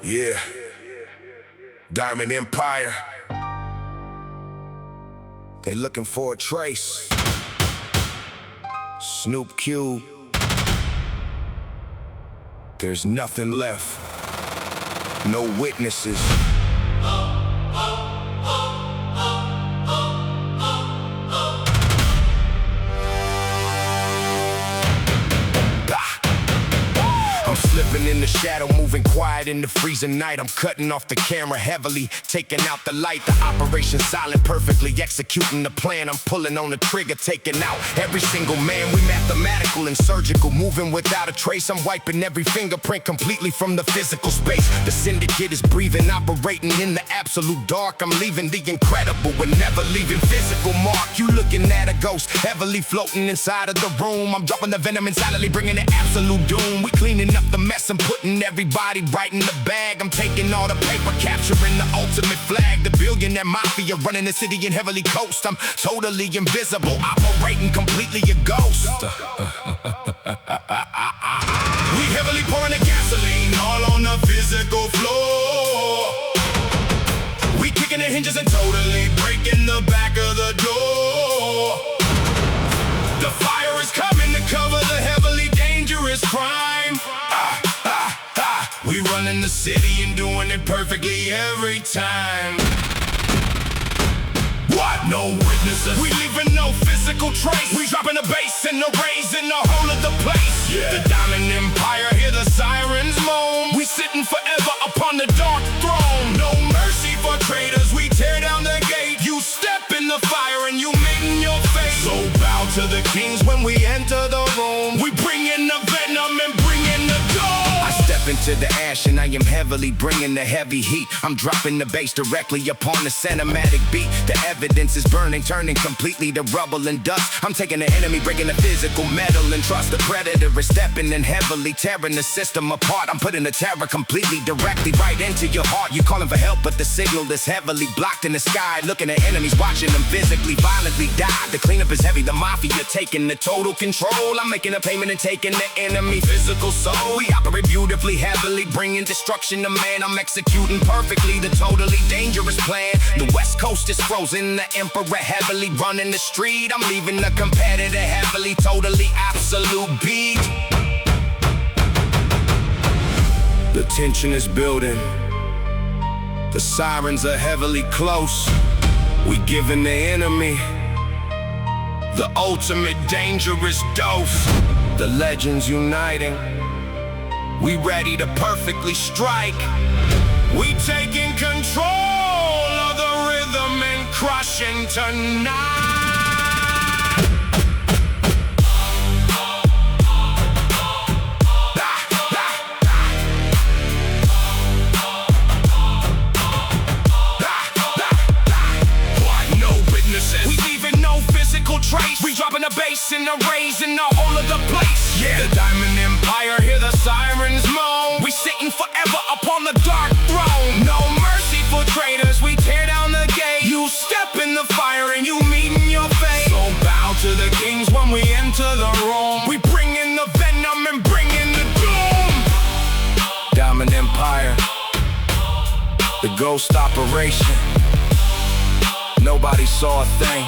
Yeah. Diamond Empire. They looking for a trace. Snoop Q. There's nothing left. No witnesses. I'm slipping in the shadow, moving quiet in the freezing night. I'm cutting off the camera heavily, taking out the light. The operation silent, perfectly executing the plan. I'm pulling on the trigger, taking out every single man. We mathematical and surgical, moving without a trace. I'm wiping every fingerprint completely from the physical space. The syndicate is breathing, operating in the absolute dark. I'm leaving the incredible, but never leaving physical mark. You looking at a ghost, heavily floating inside of the room. I'm dropping the venom and silently bringing the absolute doom. We cleaning up the mess, I'm putting everybody right in the bag. I'm taking all the paper, capturing the ultimate flag. The billionaire Mafia running the city in heavily coast. I'm totally invisible, operating completely a ghost. We heavily pouring the gasoline all on the physical floor. We kicking the hinges and totally breaking the back of the door. The fire is coming to cover the heavily dangerous crime. We running the city and doing it perfectly every time. What? No witnesses. We leaving no physical trace. We dropping the bass and the raising the whole of the place. Yeah. The Diamond Empire, hear the sirens moan. We sitting forever upon the dark throne. No mercy for traitors, we tear down the gate. You step in the fire and you meet in your face. So bow to the kings when we enter the room. We bring in the venom and bring in the gold. I step into the ash and I am heavily bringing the heavy heat. I'm dropping the bass directly upon the cinematic beat. The evidence is burning, turning completely to rubble and dust. I'm taking the enemy, breaking the physical metal and trust. The predator is stepping in heavily, tearing the system apart. I'm putting the terror completely, directly right into your heart. You calling for help, but the signal is heavily blocked in the sky. Looking at enemies, watching them physically, violently die. The cleanup is heavy, the Mafia taking the total control. I'm making a payment and taking the enemy physical soul. We operate beautifully, heavily, bringing destruction to man. I'm executing perfectly the totally dangerous plan. The West Coast is frozen, the Emperor heavily running the street. I'm leaving the competitor heavily, totally absolute beat. The tension is building. The sirens are heavily close. We giving the enemy the ultimate dangerous dose. The legends uniting. We ready to perfectly strike. We taking control of the rhythm and crushing tonight. No witnesses. We leaving no physical trace. We dropping the bass and the raising the whole of the place. Yeah. The Diamond Empire, hear the sirens moan. We sitting forever upon the dark throne. No mercy for traitors, we tear down the gate. You step in the fire and you meet in your fate. So bow to the kings when we enter the room. We bring in the venom and bring in the doom. Diamond Empire, the ghost operation. Nobody saw a thing.